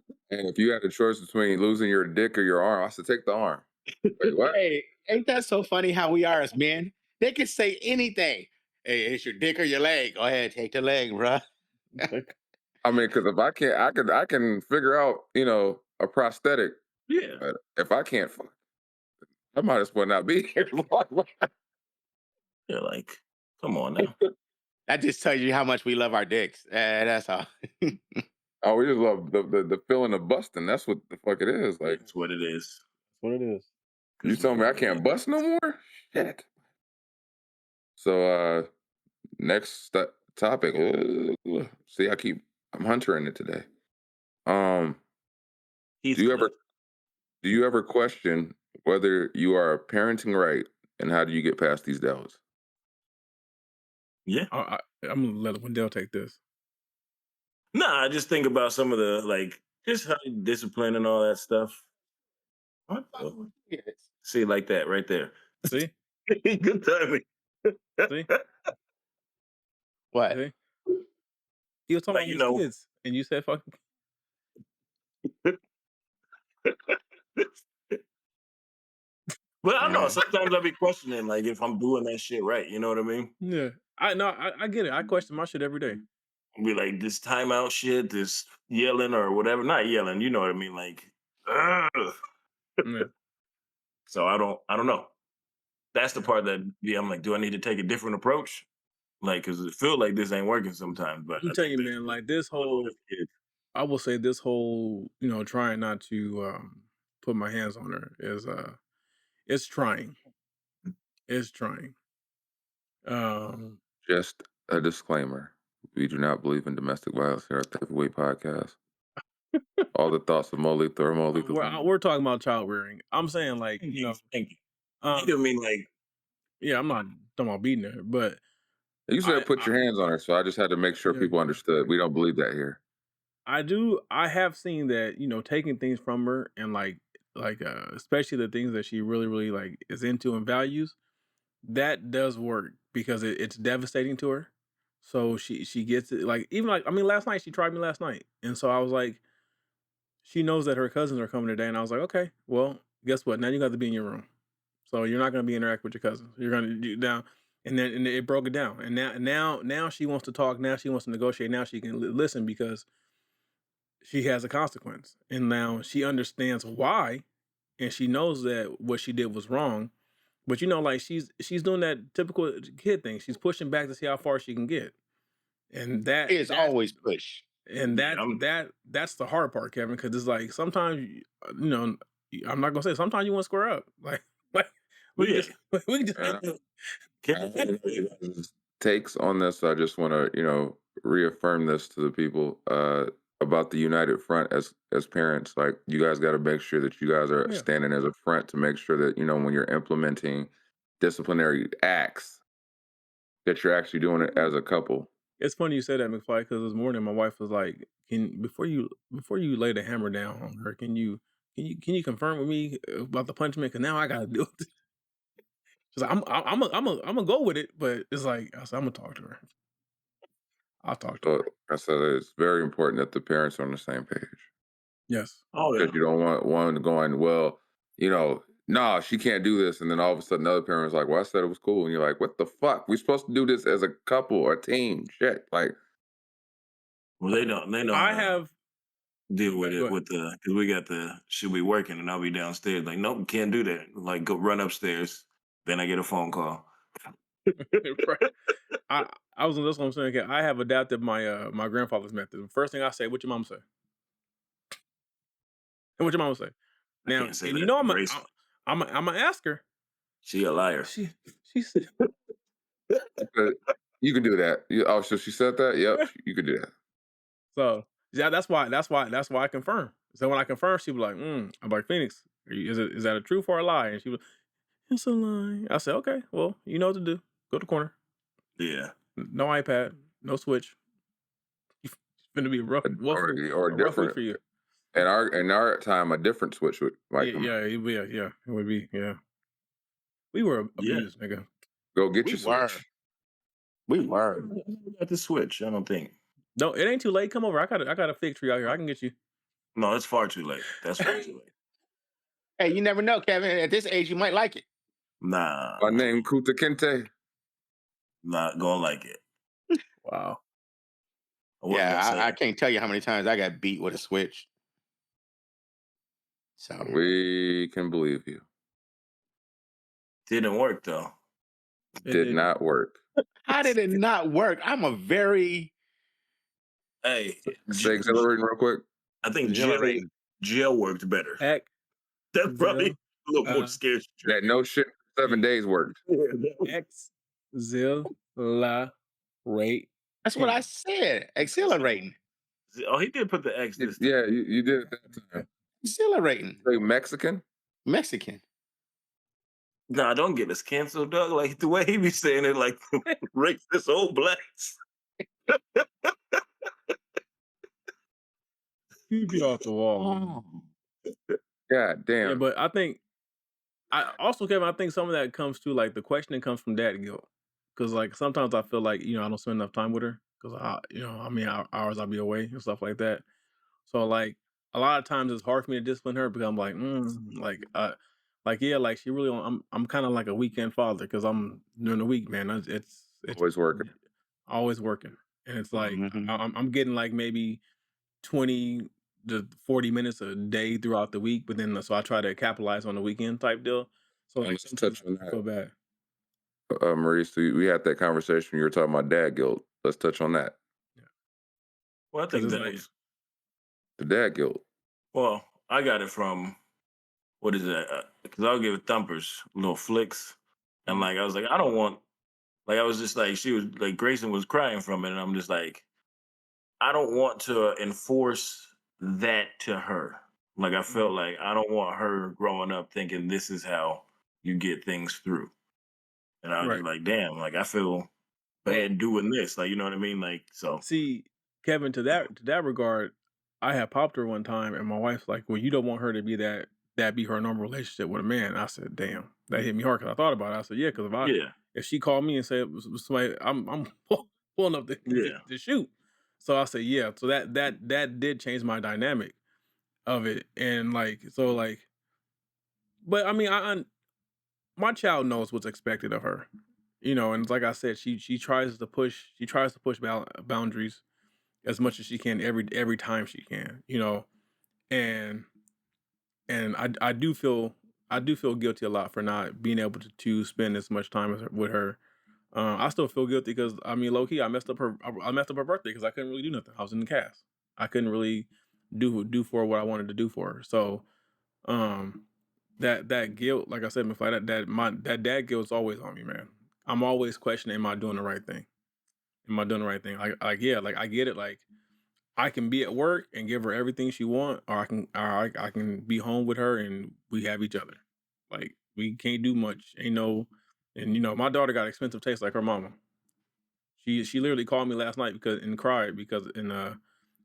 if you had a choice between losing your dick or your arm, I said take the arm. Wait, what? Hey, ain't that so funny how we are as men? They can say anything. Hey, it's your dick or your leg. Go ahead, take the leg, bruh. I mean, because if I can't, I can figure out, a prosthetic. Yeah. But if I can't, fuck. I might as well not be here. They're like, come on now. That just tells you how much we love our dicks. That's all. Oh, we just love the feeling of busting. That's what the fuck it is. Like, That's what it is. That's what it is. you telling me I can't bust no more? Shit. So, next topic. See, I'm Hunter-ing it today. Heath Do you Cliff. ever question whether you are parenting right, and how do you get past these doubts? Yeah. I'm gonna let Wendell take this. Nah, I just think about some of the like just how you discipline and all that stuff. What? See, like that right there. See, Good timing. see, What? see. He was talking Like, about you his know, kids, and you said fucking. but I don't know. Mm. Sometimes I be questioning like if I'm doing that shit right. You know what I mean? Yeah, I get it. I question my shit every day. Be like this timeout shit, this yelling or whatever. Not yelling, you know what I mean? Like, ugh. Yeah. So I don't know. That's the part that I'm like, do I need to take a different approach? Like, cause it feel like this ain't working sometimes. But I'm I telling think you, that man. Like this little whole, kid. I will say this whole, trying not to put my hands on her is it's trying. It's trying. Just a disclaimer: we do not believe in domestic violence here at the Heavyweight Podcast. All the thoughts of more lethal or more lethal. We're talking about child rearing. I'm saying like, Thank you. um, I mean, like, yeah, I'm not talking about beating her, but You said put I your hands on her, so I just had to make sure yeah, people understood. We don't believe that here. I have seen that, taking things from her and especially the things that she really, really like is into and values, that does work because it's devastating to her. So she gets it like even like I mean last night she tried me last night. And so I was like, she knows that her cousins are coming today, and I was like, okay, well, guess what? Now you got to be in your room. So you're not gonna be interacting with your cousins. You're gonna do down and it broke it down. And now she wants to talk, now she wants to negotiate, now she can listen because she has a consequence, and now she understands why, and she knows that what she did was wrong. But like she's doing that typical kid thing. She's pushing back to see how far she can get, and It's always push. yeah, that's the hard part, Kevin. Because it's like sometimes I'm not gonna say sometimes you want to square up, like we can yeah. just we can just Takes on this. I just want to, reaffirm this to the people about the united front as parents. Like, you guys got to make sure that you guys are yeah. standing as a front to make sure that when you're implementing disciplinary acts, that you're actually doing it as a couple. It's funny you said that, McFly, because this morning my wife was like, "Can before you lay the hammer down on her, can you confirm with me about the punishment? Because now I gotta do it." She's like, I'm gonna go with it, but it's like I said, I'm gonna talk to her. I'll talk to her. So I said it's very important that the parents are on the same page, Yes. Oh yeah. because you don't want one going, well, no, she can't do this, and then all of a sudden another parent is like, well, I said it was cool, and you're like, what the fuck? We're supposed to do this as a couple or a team. Shit, like. Well, they know I how to have deal with Go it ahead. with the because we got she'll be working and I'll be downstairs. Like, nope, can't do that. Like, go run upstairs. Then I get a phone call. Right. I was that's what I'm saying. Okay, I have adapted my my grandfather's method. The first thing I say, what your mom say? And what your mama say? I Now, can't say and that. Grace, I'm gonna ask her. she a liar. She said, You can do that. So she said that. Yep, you could do that. so yeah, that's why I confirm. So when I confirm, she was like, I'm like, Phoenix, is that a truth or a lie? And she was, it's a lie. I said, okay, well, you know what to do. Go to the corner. Yeah. No iPad, no Switch. It's gonna be a rough Or week different. for you. In our time, a different switch might come. Yeah, it would be, yeah. We were Yeah. abused, nigga. Go get We your were. switch. We were. I never got the switch. I don't think. No, it ain't too late. Come over. I got a fig tree out here. I can get you. No, it's far too late. That's far too late. Hey, you never know, Kevin. At this age, you might like it. Nah. My name Kuta Kente. Not gonna like it. Wow. I can't tell you how many times I got beat with a switch. So We can believe you. Didn't work though. It Did didn't. not work. How did it not work? I'm a very Hey, Say exhilarating real quick. I think exhilarating. jail worked better. Heck, That's probably Zil, a little more uh, scary. That no shit 7 days worked. exhilarate. That's what I said. Exhilarating. Oh, he did put the X this time. Yeah, you did it that time. Exhilarating. Say Mexican. Mexican. Nah, don't get us canceled, Doug. Like the way he be saying it, like racist old blacks. He'd be off the wall. God damn. Yeah, but I think Kevin, I think some of that comes to like the questioning comes from dad guilt. Cause like sometimes I feel like, I don't spend enough time with her. Cause hours I'll be away and stuff like that. So like a lot of times it's hard for me to discipline her because I'm like, like she really I'm kind of like a weekend father because I'm during the week, man. It's Always working. always working. And it's like Mhm. I'm getting like maybe 20 to 40 minutes a day throughout the week, but then so I try to capitalize on the weekend type deal. So like Let's sometimes touch on I feel bad. Maurice, we had that conversation. You were talking about dad guilt. Let's touch on that. Well, I think it's that like- was. The dad guilt. Well, I got it from what is it? Because I'll give thumpers little flicks, and like I was like, I don't want. Like I was just like she was like Grayson was crying from it, and I'm just like, I don't want to enforce that to her. Like I felt like I don't want her growing up thinking this is how you get things through. And I was just like, damn, like I feel bad doing this. Like, you know what I mean? Like, so See, Kevin, to that regard, I had popped her one time, and my wife's like, "Well, you don't want her to be that be her normal relationship with a man." I said, "Damn, that hit me hard." Because I thought about it. I said, "Yeah, because if she called me and said somebody, I'm pulling up to shoot." So I said, "Yeah." So that did change my dynamic of it, and but I mean, my child knows what's expected of her, and like I said, she tries to push boundaries as much as she can every time she can, and I do feel guilty a lot for not being able to spend as much time with her. I still feel guilty because I mean, low key, I messed up her birthday because I couldn't really do nothing. I was in the cast. I couldn't really do for her what I wanted to do for her. So, that guilt, like I said before, that dad guilt's always on me, man. I'm always questioning, am I doing the right thing? Am I doing the right thing? Like I get it. Like I can be at work and give her everything she want, or I can be home with her and we have each other. Like we can't do much. Ain't no, and my daughter got expensive taste like her mama. She literally called me last night and cried because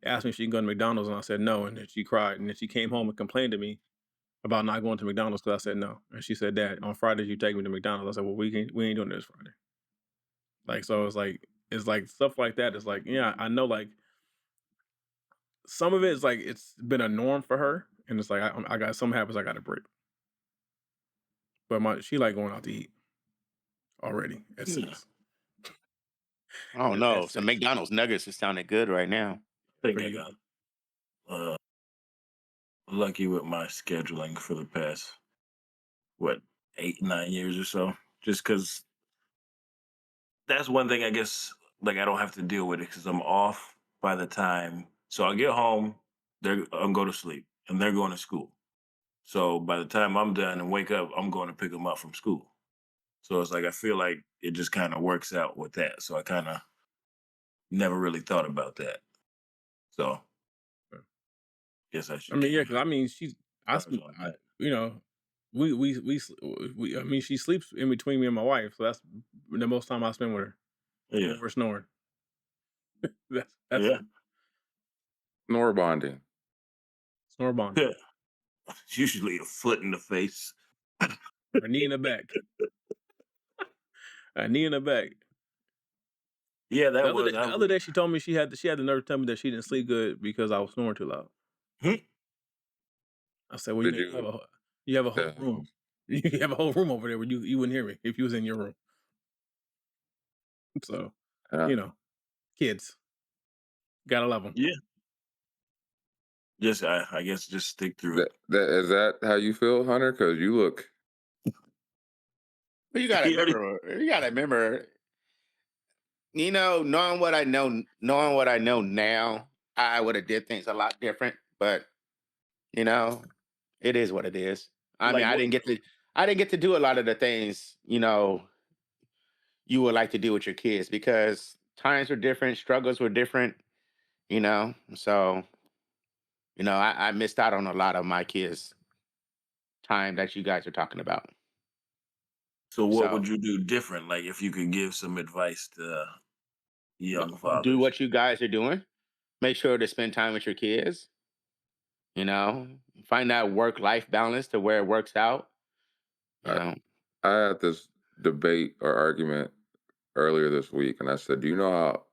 asked me if she can go to McDonald's and I said no, and then she cried and then she came home and complained to me about not going to McDonald's because I said no, and she said, "Dad, on Fridays you take me to McDonald's." I said, "Well, we ain't doing this Friday." Like so, it's like stuff like that. It's like I know like some of it is like it's been a norm for her, and it's like I got some habits I got to break. But she like going out to eat already at 6. Oh no. So McDonald's nuggets is sounding good right now. I think I got lucky with my scheduling for the past 8-9 years or so. Just because that's one thing I guess like I don't have to deal with it because I'm off by the time. So I get home, I'm go to sleep, and they're going to school. So by the time I'm done and wake up, I'm going to pick them up from school. So it's like I feel like it just kind of works out with that. So I kind of never really thought about that. So guess I should. I mean, yeah, because I mean, I mean, she sleeps in between me and my wife, so that's the most time I spend with her. Yeah, we're snoring. that's yeah. Snore bonding. Snore bond. Yeah. It's usually a foot in the face. Or knee in the back. A knee in the back. Yeah, The other day she told me she had the nerve to tell me that she didn't sleep good because I was snoring too loud. I said, "Well, you have a whole room. You have a whole room over there where you wouldn't hear me if you was in your room." So, kids, gotta love them. Yeah. Just I guess just stick through it. Is that how you feel, Hunter? Because you look But you gotta He already remember. You gotta remember. Knowing what I know now, I would have did things a lot different. But you know, it is what it is. I mean, like what? I didn't get to do a lot of the things you would like to do with your kids because times were different, struggles were different. So I missed out on a lot of my kids' time that you guys are talking about. So what So would you do different? Like if you could give some advice to young do fathers. what you guys are doing. Make sure to spend time with your kids. You know, find that work-life balance to where it works out. You I, know, I had this debate or argument earlier this week, and I said, "Do you know how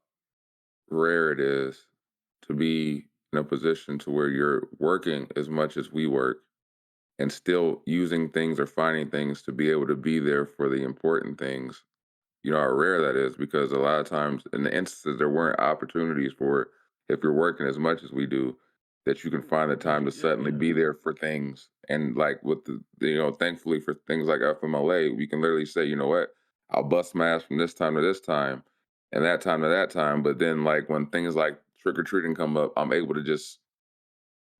rare it is to be in a position to where you're working as much as we work and still using things or finding things to be able to be there for the important things? You know how rare that is because a lot of times in the instances there weren't opportunities for it. If you're working as much as we do, that you can find the But time to suddenly be there for things. And like with thankfully for things like FMLA, we can literally say, you know what, I'll bust my ass from this time to this time and that time to that time. But then like when things like trick or treating come up, I'm able to just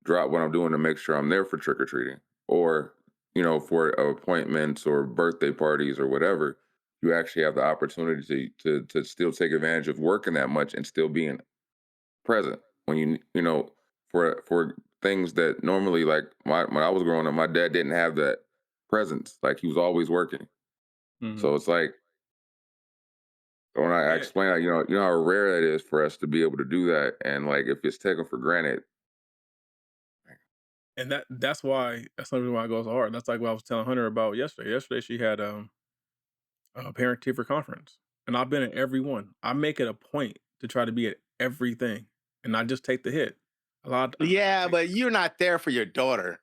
drop what I'm doing to make sure I'm there for trick or treating or, for appointments or birthday parties or whatever. You actually have the opportunity to still take advantage of working that much and still being present when for things that normally like when I was growing up, my dad didn't have that presence. Like he was always working. Mhm. So it's like when I Yeah, explain, how rare that is for us to be able to do that, and like if it's taken for granted. and that's the reason why it goes hard. That's like what I was telling Hunter about yesterday. Yesterday she had a parent teacher conference, and I've been at every one. I make it a point to try to be at everything, and I just take the hit. A lot of times I yeah, take. but you're not there for your daughter.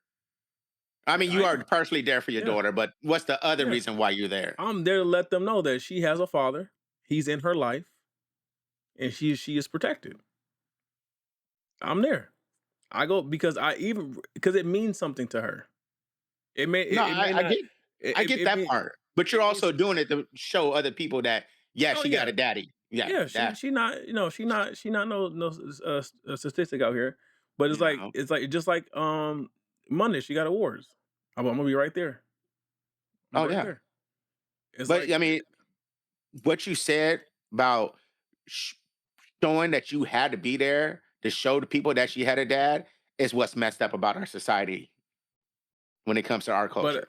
I mean, I you are am. partially there for your Yeah, daughter, but what's the other yeah. reason why you're there? I'm there to let them know that she has a father. He's in her life, and she is protected. I'm there. I go because it means something to her. No, It may not. I get that part, but you're It means also doing it to show other people that yeah, oh she got yeah, a daddy. Yeah, yeah. that She not she not no statistic out here. But you know. it's like just like Monday she got awards. I'm gonna be right there. I'm Oh gonna be right yeah, there. It's but like I mean, what you said about sh- showing that you had to be there to show the people that she had a dad is what's messed up about our society when it comes to our but culture.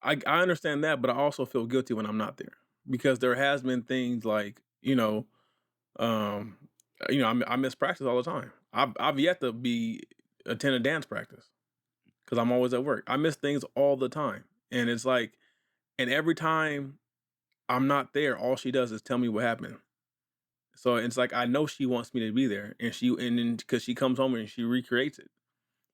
I understand that, but I also feel guilty when I'm not there because there has been things like um I miss practice all the time. I've yet to be attend a dance practice because I'm always at work. I miss things all the time, and it's like, and every time I'm not there, all she does is tell me what happened. So it's like I know she wants me to be there, and then because she comes home and she recreates it.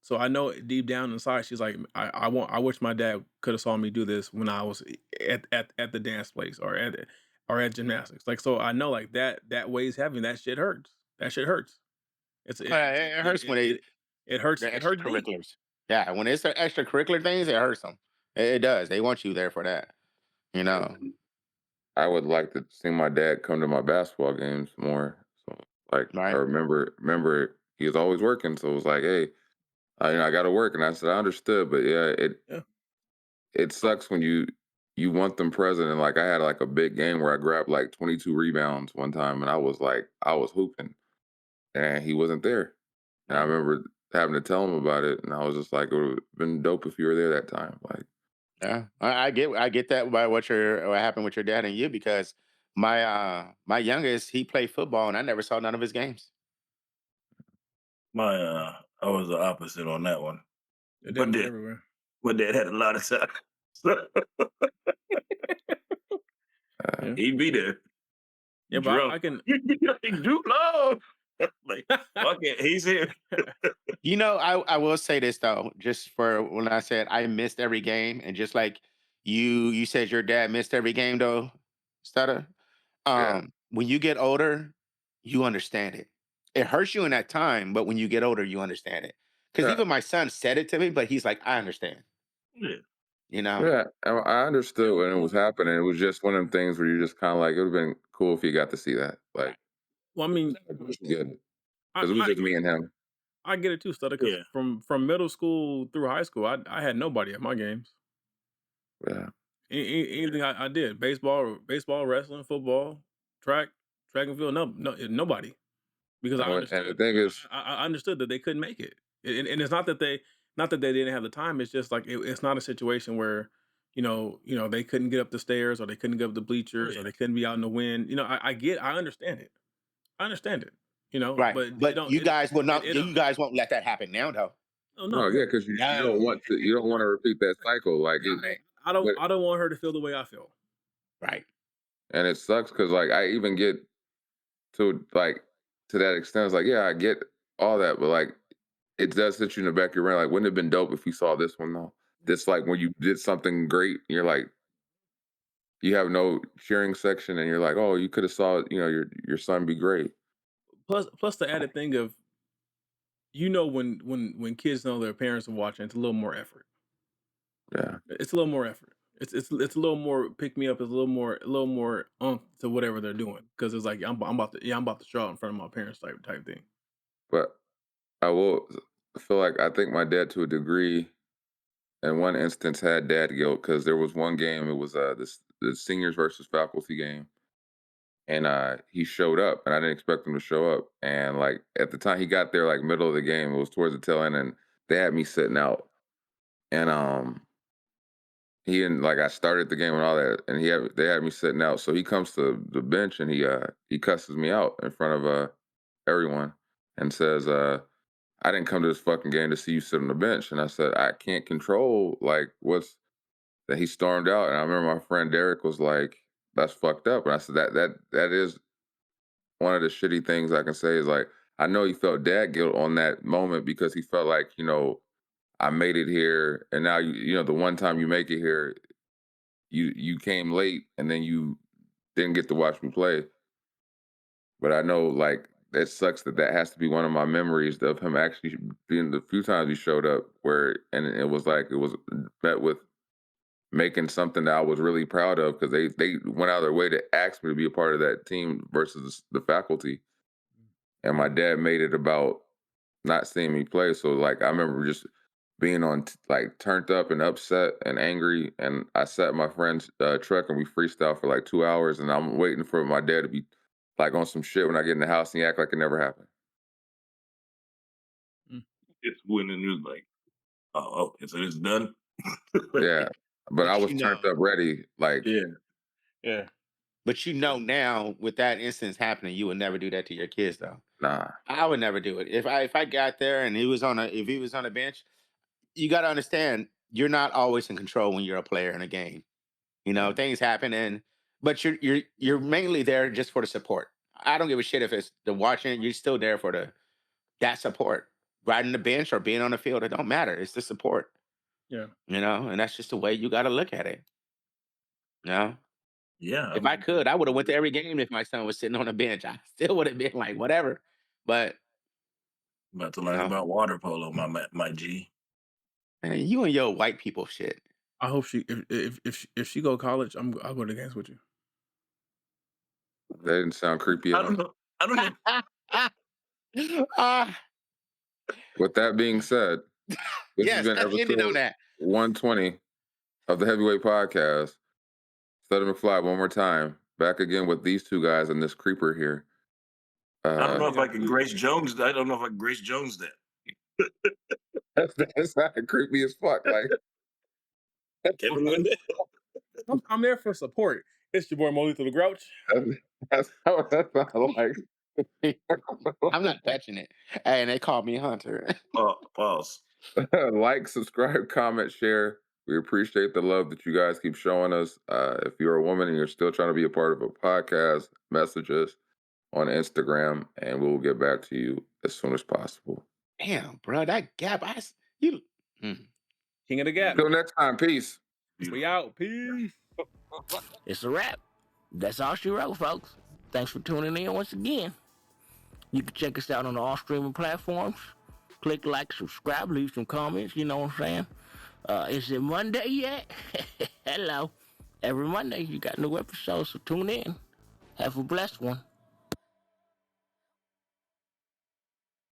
So I know deep down inside, she's like, I wish my dad could have saw me do this when I was at the dance place or at gymnastics. Like, so I know like that weighs heavy. That shit hurts. That shit hurts. It's It hurts when it hurts. they're It hurts deep. extracurriculars. Yeah, when it's the extracurricular things, it hurts them. It does. They want you there for that. You know, I would like to see my dad come to my basketball games more. So like I right? remember he was always working, so it was like, hey, I got to work, and I said I understood, but yeah, Yeah. it sucks when you want them present. And like I had like a big game where I grabbed like 22 rebounds one time, and I was hooping, and he wasn't there. And I Yeah. remember having to tell him about it, and I was just like, it would have been dope if you were there that time. Like, Yeah, I get that by what happened with your dad and you because my youngest he played football and I never saw none of his games. My I was the opposite on that one. Your dad But was dad, everywhere. but dad had a lot of time. So uh, Yeah. he'd be there Yeah, but drunk. I can. Like, Dude, love. Like, fuck it, he's here. I will say this though, just for when I said I missed every game, and just like you said your dad missed every game though, Stutter. yeah, When you get older, you understand it. It hurts you in that time, but when you get older, you understand it. Because yeah. even my son said it to me, but he's like, I understand. Yeah. You know? Yeah, I understood when it was happening. It was just one of them things where you're just kind of like, it would have been cool if he got to see that. Like, Well, I mean, it was good I, because it was I just me and him. I get it too, Stutter. Because Yeah. from middle school through high school, I had nobody at my games. Yeah, Anything I did, baseball, wrestling, football, track and field, nobody. Because I and the understood, thing is, I understood that they couldn't make it, and it's not that they didn't have the time. It's just like it's not a situation where they couldn't get up the stairs or they couldn't get up the bleachers or they couldn't be out in the wind. I understand it. I understand it. Right. But it But don't. you guys will not. It You guys won't let that happen now, though. oh no, no, yeah, because you don't want to, you don't want to repeat that cycle. Like, but I don't want her to feel the way I feel. Right. and it sucks because like I even get to like to that extent. It's like, yeah, I get all that, but like it does hit you in the back of your brain. Like, wouldn't it have been dope if you saw this one though? This like when you did something great, you're like, you have no cheering section, and you're like, oh, you could have saw, your son be great. Plus the added thing of when kids know their parents are watching, it's a little more effort. Yeah, It's a little more effort. It's a little more pick me up. It's a little more to whatever they're doing because it's like I'm about to show out in front of my parents type thing. but I will feel like I think my dad to a degree, in one instance, had dad guilt because there was one game. It was the seniors versus faculty game, and he showed up, and I didn't expect him to show up. And like at the time he got there, like middle of the game, it was towards the tail end, and they had me sitting out, and he didn't like I started the game and all that, and they had me sitting out. So he comes to the bench and he cusses me out in front of everyone and says I didn't come to this fucking game to see you sit on the bench. And I said, I can't control like what's that he stormed out. And I remember my friend Derek was like, that's fucked up. And I said, that is one of the shitty things I can say is like, I know he felt dad guilt on that moment because he felt like, I made it here. And now the one time you make it here, you came late and then you didn't get to watch me play. But I know like it sucks that has to be one of my memories of him actually being the few times he showed up and it was like it was met with making something that I was really proud of because they went out of their way to ask me to be a part of that team versus the faculty. And my dad made it about not seeing me play. So like I remember just being on like turned up and upset and angry. And I sat in my friend's truck and we freestyled for like 2 hours. And I'm waiting for my dad to be like on some shit when I get in the house and he act like it never happened. It's when it was like, oh, okay, so it's done. Yeah, but I was turned up ready. Like, yeah. But now with that instance happening, you would never do that to your kids, though. nah. I would never do it. If I got there and if he was on a bench, you got to understand you're not always in control when you're a player in a game. Things happen, but you're mainly there just for the support. I don't give a shit if it's the watching. You're still there for that support, riding the bench or being on the field. It don't matter. It's the support. Yeah. And that's just the way you got to look at it. Yeah. If I could, I would have went to every game if my son was sitting on a bench. I still would have been like, whatever. But about to learn about water polo, my G. Man, you and your white people shit. I hope if she go to college, I'll go to the games with you. That didn't sound creepy at all. I don't know. With that being said, this has been episode 120 of the Heavyweight Podcast. Stutter McFly one more time. Back again with these two guys and this creeper here. I don't know if I can Grace Jones. I don't know if I can Grace Jones that. That's not creepy as fuck. Like Kevin Wendell. I'm there for support. It's your boy Molito the Grouch. That's how that sounds like. I'm not touching it. Hey, and they called me Hunter. Pause. Like, subscribe, comment, share. We appreciate the love that you guys keep showing us. If you're a woman and you're still trying to be a part of a podcast, message us on Instagram, and we'll get back to you as soon as possible. Damn, bro, that gap. King of the Gap. Till next time, peace. We out. Peace. It's a wrap. That's all she wrote, folks. Thanks for tuning in once again. You can check us out on all streaming platforms. Click like, subscribe, leave some comments, you know what I'm saying? Is it Monday yet? Hello. Every Monday you got new episodes, so tune in. Have a blessed one.